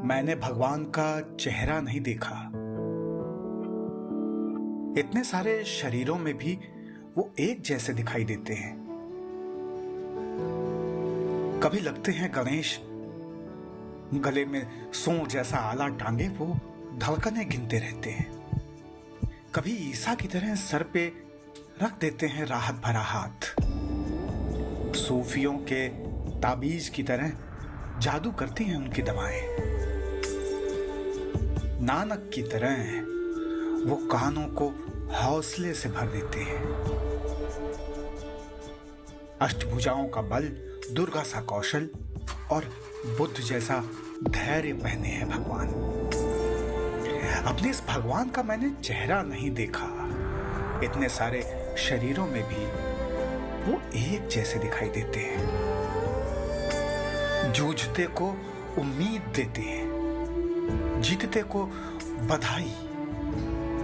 मैंने भगवान का चेहरा नहीं देखा। इतने सारे शरीरों में भी वो एक जैसे दिखाई देते हैं। कभी लगते हैं गणेश, गले में सों जैसा आला टांगे वो धड़कनें गिनते रहते हैं। कभी ईसा की तरह सर पे रख देते हैं राहत भरा हाथ। सूफियों के ताबीज की तरह जादू करती हैं उनकी दवाएं। नानक की तरह वो कानों को हौसले से भर देते हैं। अष्टभुजाओं का बल, दुर्गा सा कौशल और बुद्ध जैसा धैर्य पहने हैं भगवान। अपने इस भगवान का मैंने चेहरा नहीं देखा। इतने सारे शरीरों में भी वो एक जैसे दिखाई देते हैं। जूझते को उम्मीद देते हैं, जीतते को बधाई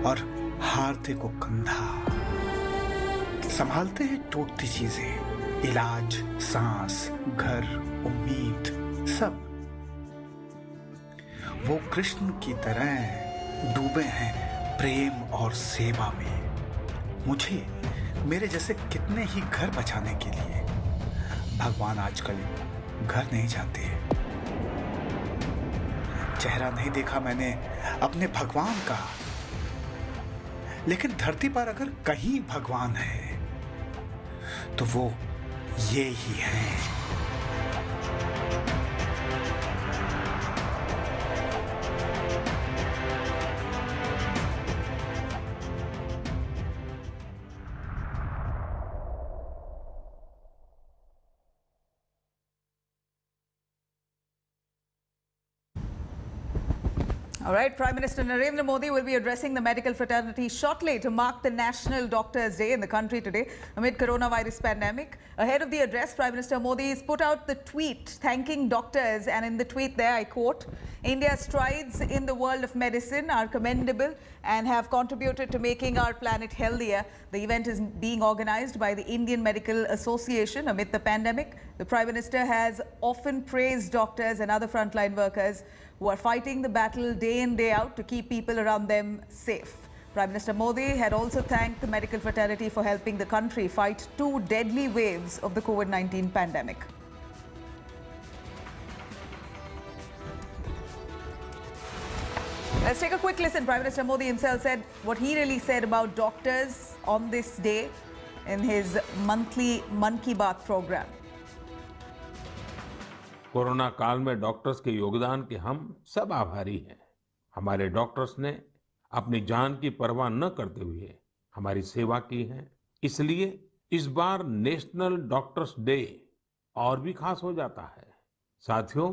और हारते को कंधा। संभालते हैं टूटती चीजें, इलाज, सांस, घर, उम्मीद, सब। वो कृष्ण की तरह डूबे हैं प्रेम और सेवा में। मुझे मेरे जैसे कितने ही घर बचाने के लिए भगवान आजकल घर नहीं जाते। चेहरा नहीं देखा मैंने अपने भगवान का, लेकिन धरती पर अगर कहीं भगवान है तो वो ये ही है। All right, Prime Minister Narendra Modi will be addressing the medical fraternity shortly to mark the National Doctors' Day in the country today amid coronavirus pandemic. Ahead of the address, Prime Minister Modi has put out the tweet thanking doctors, and in the tweet there, I quote, "India's strides in the world of medicine are commendable and have contributed to making our planet healthier." The event is being organized by the Indian Medical Association amid the pandemic. The Prime Minister has often praised doctors and other frontline workers who are fighting the battle day in, day out to keep people around them safe. Prime Minister Modi had also thanked the medical fraternity for helping the country fight 2 deadly waves of the COVID-19 pandemic. Let's take a quick listen. Prime Minister Modi himself said what he really said about doctors on this day in his monthly Mann Ki Baat program. Corona काल में doctors के योगदान के हम सब आभारी हैं। हमारे डॉक्टर्स ने अपनी जान की परवाह न करते हुए हमारी सेवा की है। इसलिए इस बार नेशनल डॉक्टर्स डे और भी खास हो जाता है। साथियों,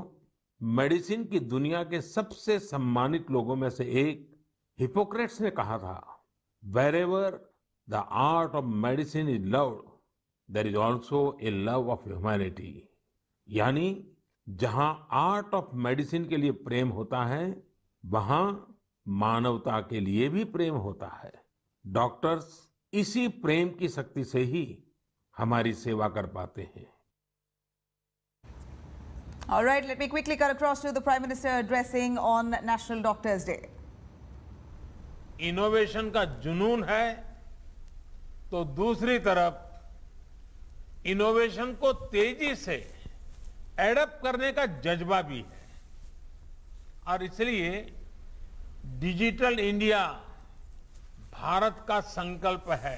मेडिसिन की दुनिया के सबसे सम्मानित लोगों में से एक हिपोक्रेट्स ने कहा था, "Wherever the art of medicine is loved, there is also a love of humanity." यानी जहां आर्ट ऑफ मेडिसिन के लिए प्रेम होता है, वहां मानवता के लिए भी प्रेम होता है। डॉक्टर्स इसी प्रेम की शक्ति से ही हमारी सेवा कर पाते हैं। All right, let me quickly cut across to the Prime Minister addressing on National Doctors' Day. Innovation का जुनून है तो दूसरी तरफ इनोवेशन को तेजी से एडप्ट करने का जज्बा भी है। और इसलिए डिजिटल इंडिया भारत का संकल्प है।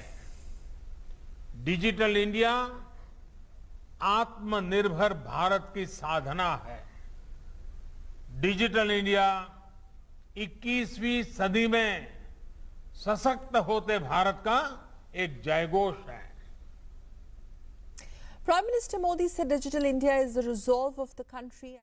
डिजिटल इंडिया आत्मनिर्भर भारत की साधना है। डिजिटल इंडिया 21वीं सदी में सशक्त होते भारत का एक जयघोष है। Prime Minister Modi said Digital India is the resolve of the country.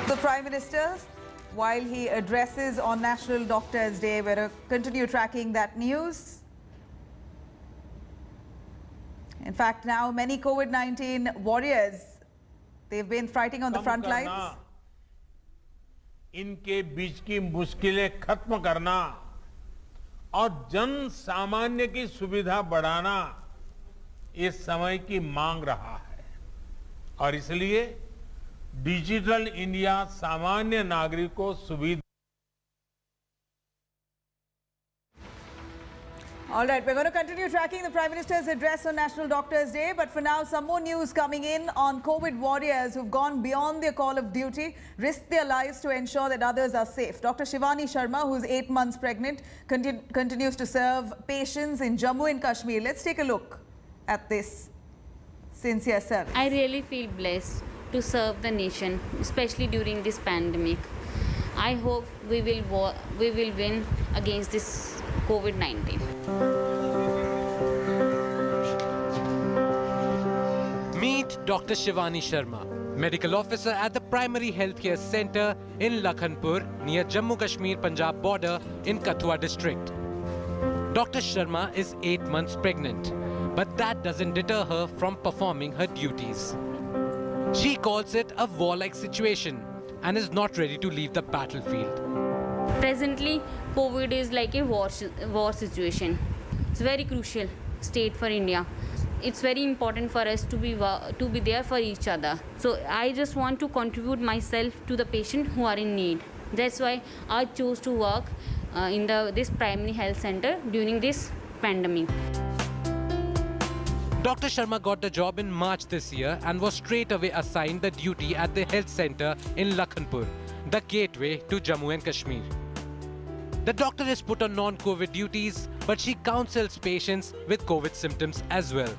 The Prime Minister, while he addresses on National Doctors' Day, we're going to continue tracking that news. In fact, now many COVID-19 warriors, they've been fighting on the front lines. इनके बीच की मुश्किलें खत्म करना और जन सामान्य की सुविधा बढ़ाना ये समय की मांग रहा है और इसलिए डिजिटल इंडिया सामान्य नागरिक को सुविधा। All right, we're going to continue tracking the Prime Minister's address on National Doctors' Day. But for now, some more news coming in on COVID warriors who've gone beyond their call of duty, risked their lives to ensure that others are safe. Dr. Shivani Sharma, who's 8 months pregnant, continues to serve patients in Jammu and Kashmir. Let's take a look at this sincere service. I really feel blessed to serve the nation, especially during this pandemic. I hope we will win against this COVID-19. Meet Dr. Shivani Sharma, medical officer at the Primary Healthcare Centre in Lakhanpur near Jammu Kashmir Punjab border in Kathua district. Dr. Sharma is 8 months pregnant, but that doesn't deter her from performing her duties. She calls it a warlike situation and is not ready to leave the battlefield. Presently, COVID is like a war situation. It's a very crucial state for India. It's very important for us to be there for each other. So I just want to contribute myself to the patient who are in need. That's why I chose to work in this primary health center during this pandemic. Dr. Sharma got the job in March this year and was straight away assigned the duty at the health center in Lakhanpur, the gateway to Jammu and Kashmir. The doctor is put on non-COVID duties, but she counsels patients with COVID symptoms as well.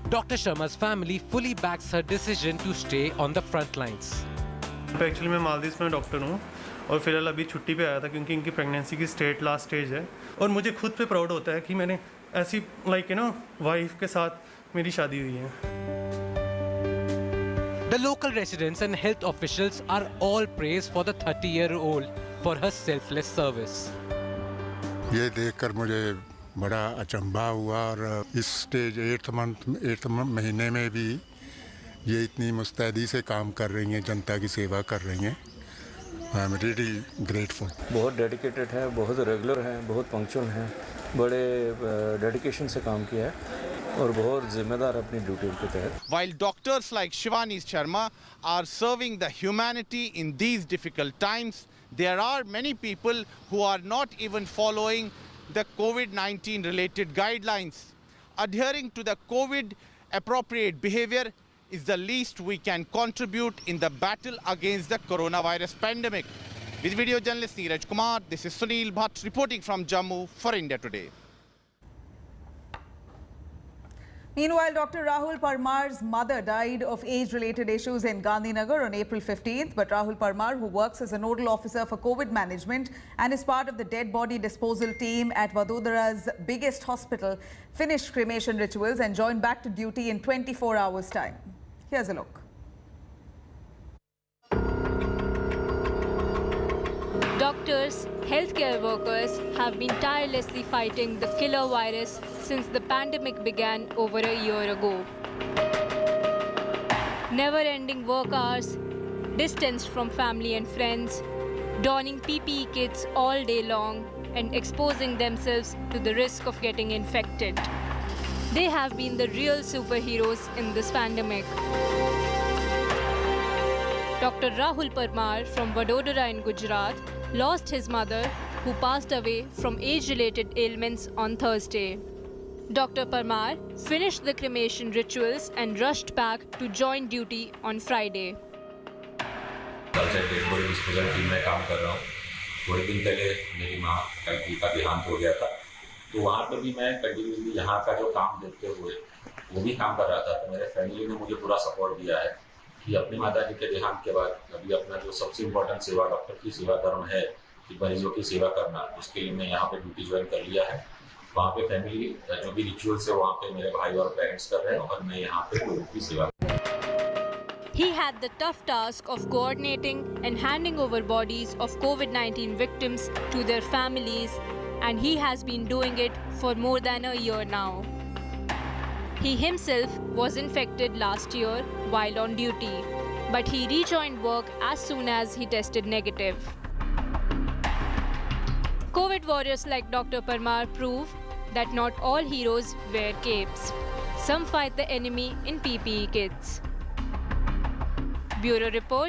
Dr. Sharma's family fully backs her decision to stay on the front lines. Actually मैं मालदीव्स में doctor हूँ और फिलहाल अभी छुट्टी पे आया था क्योंकि इनकी प्रेगनेंसी की लास्ट स्टेज है और मुझे खुद पे प्राउड होता है कि मैंने ऐसी वाइफ के साथ मेरी शादी हुई है. The local residents and health officials are all praised for the 30-year-old for her selfless service. ये देखकर मुझे बड़ा अचंभा हुआ और इस स्टेज 8th महीने में भी ये इतनी मुस्तैदी से काम कर रही हैं, जनता की सेवा कर रही हैं. I am really grateful. बहुत डेडिकेटेड है, बहुत रेगुलर है, बहुत पंक्चुअल है, बड़े डेडिकेशन से काम किया है और बहुत जिम्मेदार अपनी ड्यूटी के तहत. While doctors like Shivani Sharma are serving the humanity in these difficult times, there are many people who are not even following the COVID-19 related guidelines. Adhering to the COVID appropriate behavior is the least we can contribute in the battle against the coronavirus pandemic. With video journalist Neeraj Kumar, this is Sunil Bhatt reporting from Jammu for India Today. Meanwhile, Dr. Rahul Parmar's mother died of age-related issues in Gandhinagar on April 15th. But Rahul Parmar, who works as a nodal officer for COVID management and is part of the dead body disposal team at Vadodara's biggest hospital, finished cremation rituals and joined back to duty in 24 hours' time. Here's a look. Doctors, healthcare workers have been tirelessly fighting the killer virus since the pandemic began over a year ago. Never-ending work hours, distanced from family and friends, donning PPE kits all day long and exposing themselves to the risk of getting infected. They have been the real superheroes in this pandemic. Dr. Rahul Parmar from Vadodara in Gujarat lost his mother, who passed away from age-related ailments on Thursday. Dr. Parmar finished the cremation rituals and rushed back to join duty on Friday. कल से dead body disposal team में काम कर रहा हूँ. थोड़े दिन पहले मेरी माँ का देहांत हो गया था, तो वहाँ पर भी मैं कंटिन्यूसली यहाँ का जो काम देखते हुए वो भी काम कर रहा था. तो मेरे फैमिली ने मुझे पूरा सपोर्ट दिया है कि अपनी माता जी के देहांत के बाद अभी अपना जो सबसे इम्पोर्टेंट सेवा डॉक्टर की सेवा धर्म है कि मरीजों की सेवा करना, उसके लिए मैं यहाँ पे ड्यूटी ज्वाइन कर लिया है. वहाँ पे फैमिली जो भी रिचुअल्स है वहाँ पे मेरे भाई और पेरेंट्स कर रहे हैं और मैं यहाँ पे कोविड की सेवा. He had the tough task of coordinating and handing over bodies of COVID-19 victims to their families, and he has been doing it for more than a year now. He himself was infected last year while on duty. but he rejoined work as soon as he tested negative. COVID warriors like Dr. Parmar prove that not all heroes wear capes. Some fight the enemy in PPE kits. Bureau Report,